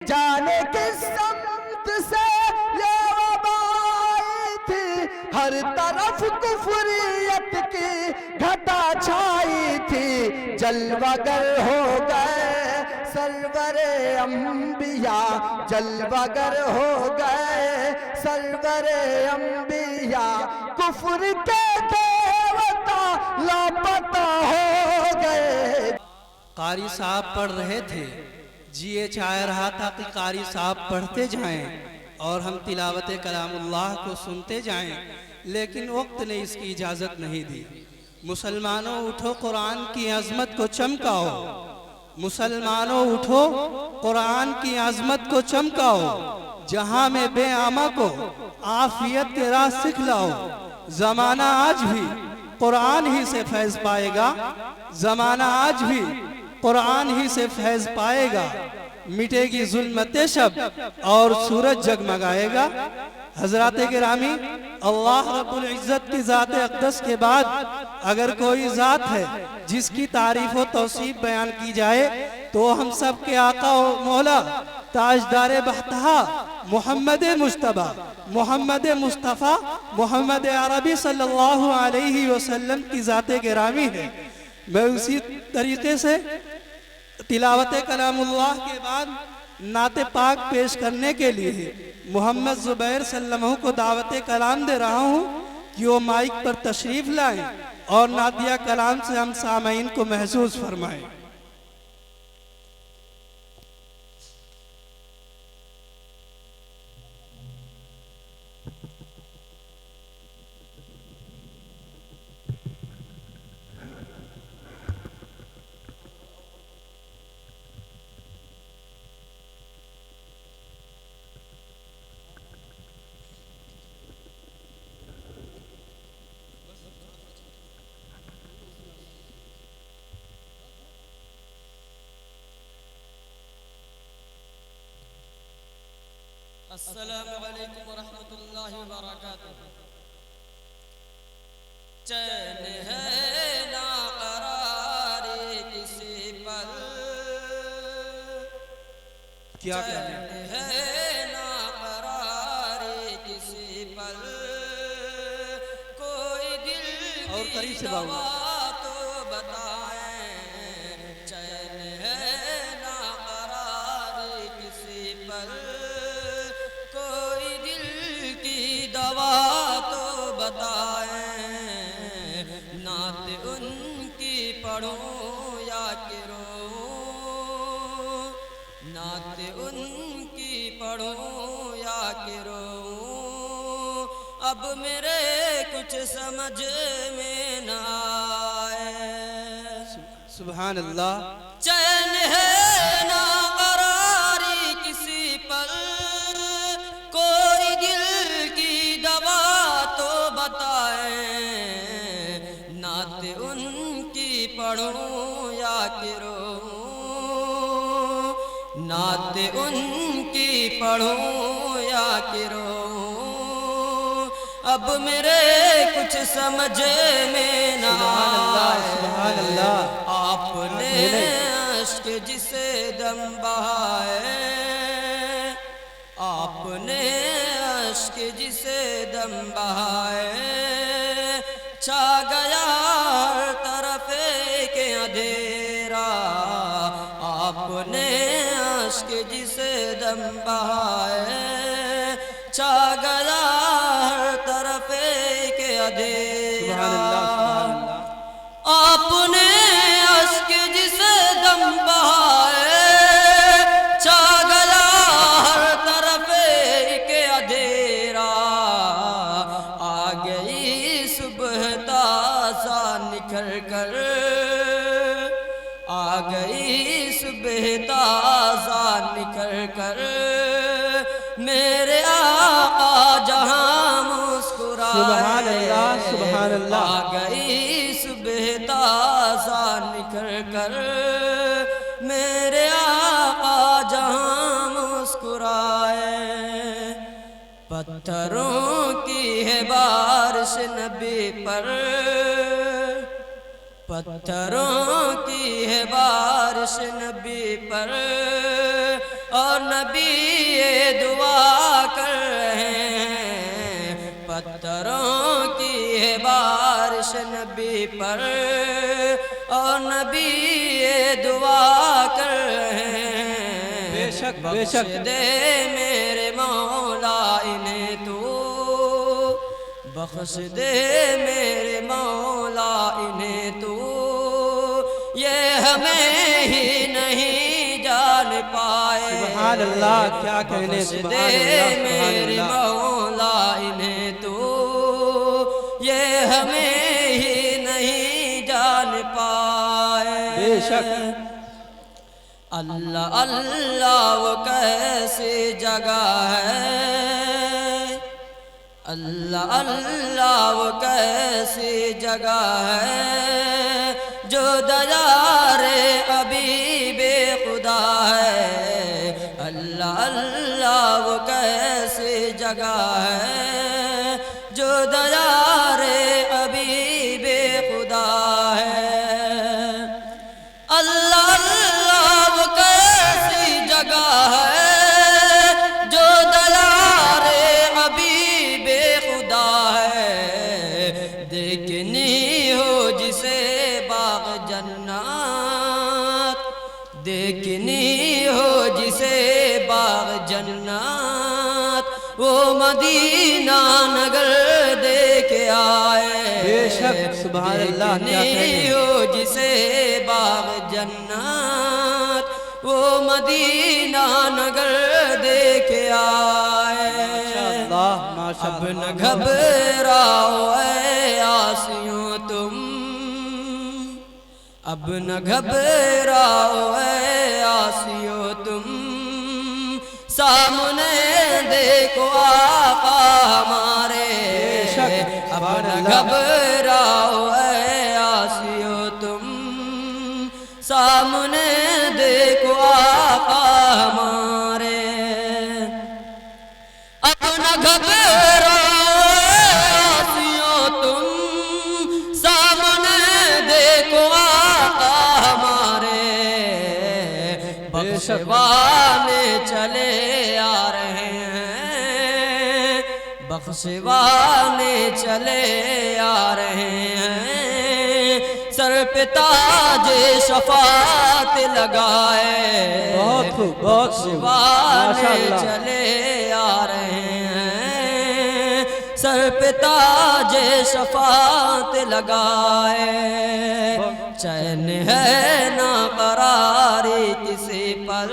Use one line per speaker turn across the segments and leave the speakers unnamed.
جانے کس سمت سے یہ وبا آئی تھی، ہر طرف کفریت کی گھٹا چھائی تھی، جلوگر ہو گئے سرور انبیاء، جلوگر ہو گئے سرور انبیاء، کفر کے دیوتا لاپتہ ہو گئے۔
قاری صاحب پڑھ رہے تھے، جی یہ چاہ رہا تھا کہ قاری صاحب پڑھتے جائیں اور ہم تلاوت کلام اللہ کو سنتے جائیں، لیکن وقت نے اس کی اجازت نہیں دی۔ مسلمانوں اٹھو، قرآن کی عظمت کو چمکاؤ، مسلمانوں اٹھو، قرآن کی عظمت کو چمکاؤ، جہاں میں بے آمہ کو عافیت کے راہ سکھلاؤ۔ زمانہ آج بھی قرآن ہی سے فیض پائے گا، زمانہ آج بھی قرآن ہی سے فیض پائے گا، مٹے گی ظلمت شب اور سورج جگمگائے گا۔ حضرات گرامی، اللہ رب العزت کی ذات اقدس کے بعد اگر کوئی ذات ہے جس کی تعریف و توصیف بیان کی جائے تو ہم سب کے آقا و مولا تاجدار بہتہا محمد مجتبی، محمد مصطفیٰ، محمد عربی صلی اللہ علیہ وسلم کی ذات گرامی ہے۔ میں اسی طریقے سے تلاوت کلام اللہ کے بعد نعت پاک پیش کرنے کے لیے محمد زبیر صلی اللہ علیہ وسلم کو دعوت کلام دے رہا ہوں کہ وہ مائک پر تشریف لائیں اور نعتیہ کلام سے ہم سامعین کو محسوس فرمائیں۔
السلام علیکم ورحمۃ اللہ وبرکاتہ۔ چین ہے نا قراری کسی پل،
کیا کہنے
ہے نا قراری کسی پل، کوئی دل کی دوا تو بتائیں، چین ہے نا قراری کسی پل، کوئی دل کی دوا تو بتائیں، نعت ان کی پڑھوں یا کہ روں، نعت ان کی پڑھوں یا کہ روں، اب میرے کچھ سمجھ میں نہ آئے۔
سبحان اللہ۔
چین ہے نا قراری کسی پل، کوئی دل کی دوا تو بتائیں، نعت ان کی پڑھوں یا کہ روں، نعت ان کی پڑھوں یا کہ روں، اب میرے کچھ سمجھ میں نہ آئے۔
سبحان اللہ۔
آپ نے عشق جسے دم بہائے، آپ نے عشق جسے دم بہائے، چھا گیا ہر طرف ایک اندھیرا، آپ نے عشق جسے دم بہائے، چھا گیا ہر طرف ایک اندھیرا، آپ نے عشق جسے دم بہائے، چھا گیا ہر طرف ایک اندھیرا، آ گئی صبح تازہ نکھر کر، آ گئی صبح تازہ نکھر کر، میرے آقا جہاں مسکرائے،
سبحان اللہ، سبحان اللہ۔
آ گئی صبح تازہ نکھر کر، میرے آقا جہاں مسکرائے، پتھروں کی ہے بارش نبی پر، پتھروں کی ہے بارش نبی پر، اور نبی یہ دعا کر رہے ہیں پتھروں کی ہے بارش نبی پر، اور نبی یہ دعا کر رہے ہیں
بے شک
بخش دے میرے مولا انہیں تو، بخش دے میرے مولا انہیں تو، یہ ہمیں ہی نہیں جان پائے،
سبحان اللہ، کیا کہنے،
بخش
سبحان
دے
اللہ، سبحان
میرے
اللہ۔
مولا انہیں تو، یہ ہمیں ہی نہیں جان پائے۔
بے شک
اللہ اللہ وہ کیسی جگہ ہے، اللہ اللہ وہ کیسی جگہ ہے جو دیار حبیب خدا ہے، اللہ اللہ وہ کیسی جگہ ہے جو دیار حبیب خدا ہے، اللہ اللہ وہ کیسی جگہ ہے جو دیار حبیب خدا ہے، دیکھنی ہو جسے باغ جنات، دیکھنی ہو جسے باغ جنات، وہ مدینہ نگر دیکھ آئے،
بے شک سبحان اللہ، کیا کہنے۔
دیکھنی ہو جسے باغ جنات، وہ مدینہ نگر دیکھ آئے،
اللہ ماشاء
اب نہ
اللہ۔
گھبراؤ اے آسیوں تم، اب نہ گھبراؤ اے آسیوں تم، سامنے دیکھو آقا ہمارے، اب نہ گھبراؤ اے آسیوں تم، سامنے دیکھو آقا ہمارے، اب نہ گھبراؤ اے آسیوں تم، سامنے دیکھو آقا ہمارے، بخشوانے چلے آ رہے ہیں، بخشوانے چلے آ رہے ہیں، سر پہ تاج شفاعت لگائے،
بہت خوب، بہت خوب، ماشاء
بخشوانے
اللہ۔
چلے آ رہے ہیں، سر پہ تاج شفاعت لگائے، چین ہے نہ قراری کسی پر،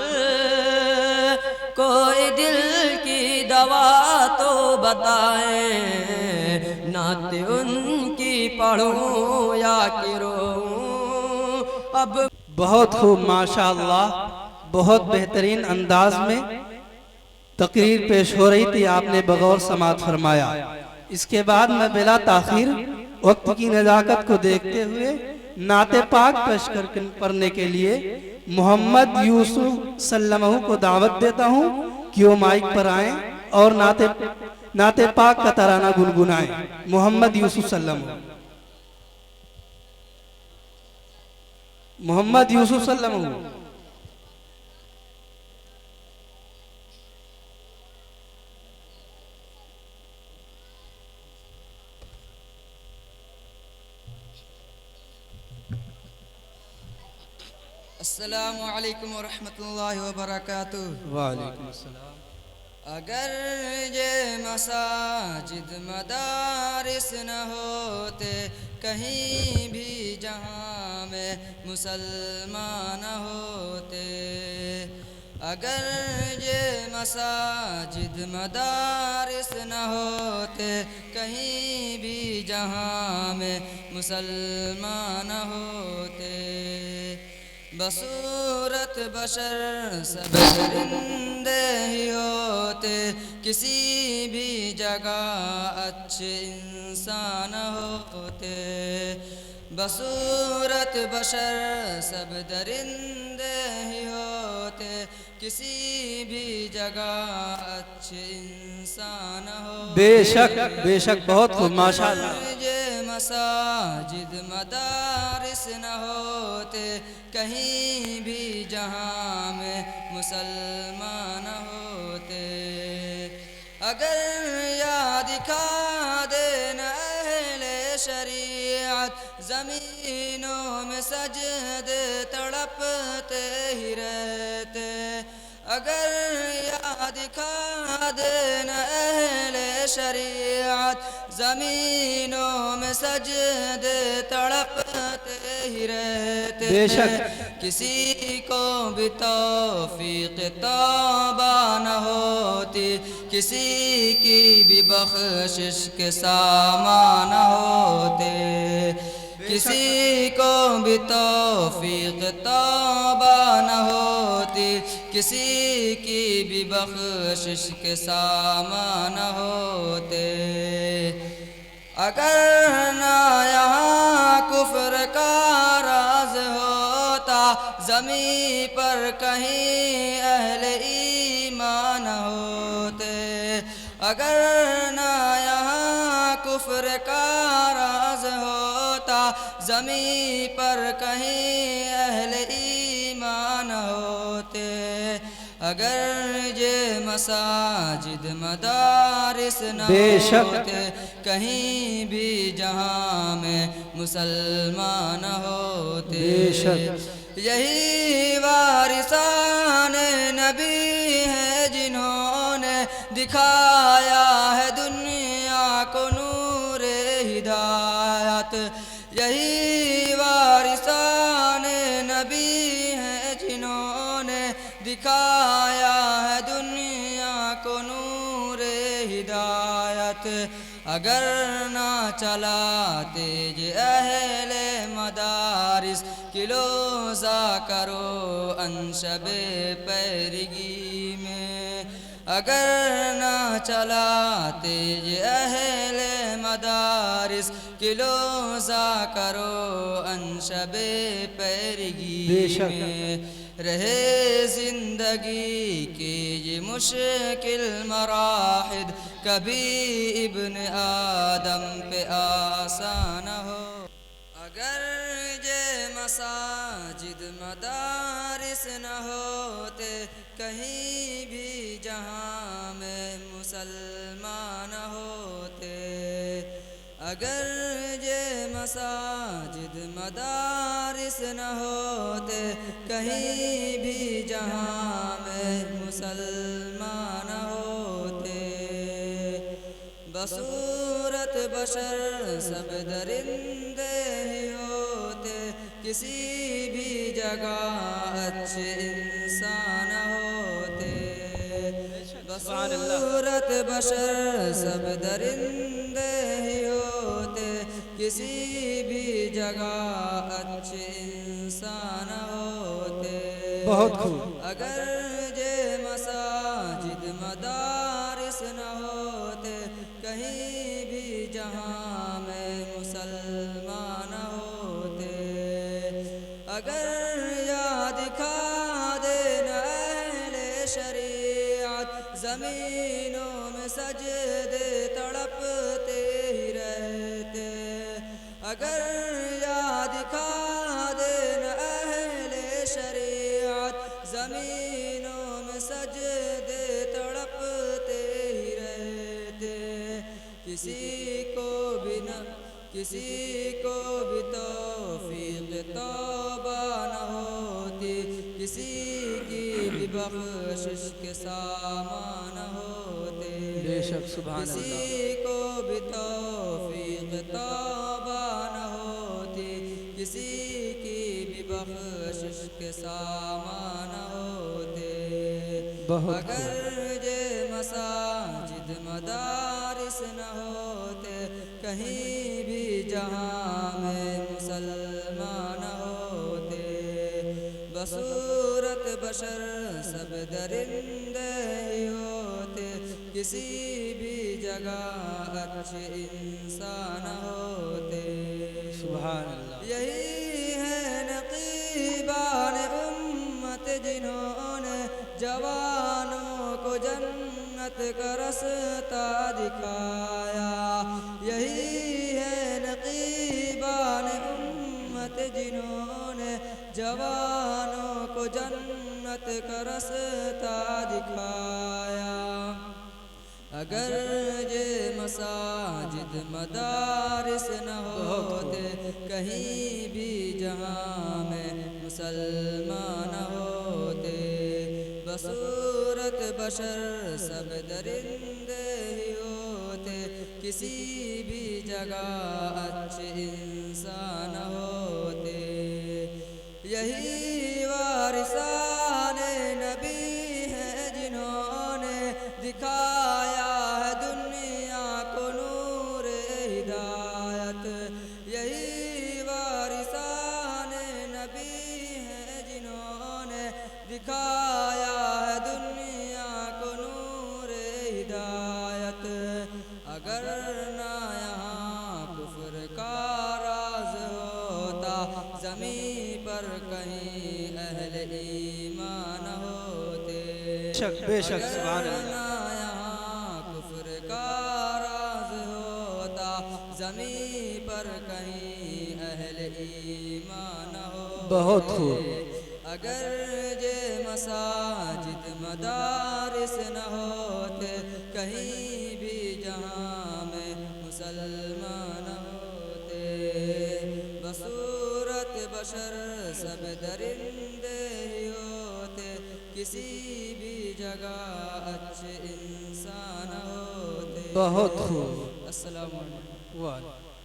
کوئی دل کی دوا تو بتائیں، نعت ان کی پڑھوں یا کہ روؤں، اب
بہت خوب ماشاء اللہ، بہت بہترین انداز میں تقریر پیش ہو رہی تھی، آپ نے بغور سماعت فرمایا۔ اس کے بعد میں بلا تاخیر وقت کی نزاکت کو دیکھتے ہوئے نعت پاک پیش کرنے کے لیے محمد یوسف سلمہ کو دعوت دیتا ہوں کہ وہ مائک پر آئیں اور نعت پاک کا ترانہ گنگنائیں۔ محمد یوسف سلمہ، محمد یوسف سلمہ۔
السلام علیکم ورحمۃ اللہ وبرکاتہ۔
وعلیکم السلام۔
اگر یہ مساجد مدارس نہ ہوتے کہیں بھی جہاں میں مسلمان نہ ہوتے، اگر یہ مساجد مدارس نہ ہوتے کہیں بھی جہاں میں مسلمان نہ ہوتے، بصورت بشر سب درندے ہی ہوتے، کسی بھی جگہ اچھے انسان ہوتے، بصورت بشر سب درندے ہی ہوتے، کسی بھی جگہ اچھے انسان ہوتے،
بے شک بہت خوب ماشاء اللہ۔
یہ مساجد مدارس نہ ہوتے کہیں بھی جہاں میں مسلمان اگر یاد دکھا دینا اہل شریعت زمینوں میں سجدے تڑپتے ہی رہتے اگر یاد دکھا دینا اہل شریعت زمینوں میں سجدے تڑپتے ہی رہتے
بے شک
کسی کو بھی توفیق توبہ نہ ہوتی کسی کی بھی بخشش کے سامان نہ ہوتے کسی کو بھی توفیق توبہ نہ ہوتی کسی کی بھی بخشش کے سامان نہ ہوتے اگر نہ یہاں کفر کا راز ہوتا زمین پر کہیں اہل ایمان ہوتے اگر نہ یہاں کفر کا راز ہوتا زمین پر کہیں اہل ایمان ہوتے اگر یہ مساجد مدارس نہ ہوتے کہیں بھی جہاں میں مسلمان ہوتے یہی وارثان نبی ہیں جنہوں نے دکھایا ہے دنیا کو نور ہدایت یہی وارثان نبی ہیں جنہوں نے دکھایا ہے دنیا کو نور ہدایت اگر نہ چلاتے یہ اہل مدارس کلوزہ کرو انشب پیرگی میں اگر نہ چلاتے یہ اہل مدارس کلوزہ کرو انشب پیرگی میں رہے زندگی کی یہ مشکل مراحل کبھی ابن آدم پہ آسان ہو اگر یہ مساجد مدارس نہ ہوتے کہیں بھی جہاں میں مسلمان ہوتے اگر یہ مساجد مدارس نہ ہوتے کہیں بھی جہاں میں مسلمان ہوتے بصورت بشر سب درندے ہی ہوتے کسی بھی جگہ اچھے انسان ہوتے بصورت بشر سب درندے ہی ہوتے کسی بھی جگہ اچھے انسان ہوتے
بہت خوب
اگر یہ مساجد مدارس نہ ہوتے کہیں بھی جہاں میں مسلمان ہوتے اگر یاد دکھا دینا اہل شریعت زمینوں میں سجدے تڑپتے ہی رہتے اگر یاد دکھا دینا اہل شریعت زمینوں میں سجدے تڑپتے ہی رہتے کسی کو بھی توفیق توبہ نہ ہوتی کسی کی بھی بخشش کے سامان نہ ہوتے
بے شک سبحان اللہ
کسی کو بھی توفیق توبہ نہ ہوتی کسی کی بھی بخشش کے سامان نہ ہوتے اگر یہ مساجد مدارس نہ ہوتے کہیں بھی جہاں میں مسلمان ہوتے بصورت بشر سب درندے ہی ہوتے کسی بھی جگہ اچھے انسان ہوتے
سبحان اللہ
یہی ہے نقیبان امت جنہوں نے جوانوں کو جنت کا رستہ دکھایا یہی ہے نقیبان امت جنہوں نے جوانوں کو جنت کا رستہ دکھایا اگر یہ مساجد مدارس نہ ہوتے کہیں بھی جہاں میں مسلمان نہ ہوتے بصورت بشر سب درندے ہی ہوتے کسی بھی جگہ اچھے انسان ہوتے یہی وارثان نبی ہیں جنہوں نے دکھایا ہے دنیا کو نور ہدایت یہی وارثان نبی ہیں جنہوں نے دکھایا ہے دنیا کو نور ہدایت اگر نہ یہاں کفر کا راز ہوتا زمین پر کہیں اہل ایمان ہوتے
بے شک سبحان
اگر
اللہ
نہ یہاں کفر کا راز ہوتا زمین پر کہیں اہل ایمان ہوتے
بہت خوب
اگر یہ مساجد مدارس نہ ہوتے کہیں بھی جہاں میں مسلمان ہوتے بصورت بشر سب درندے ہی ہوتے کسی بھی جگہ اچھے انسان ہوتے
بہت خوب
السلام علیکم
وعلیکم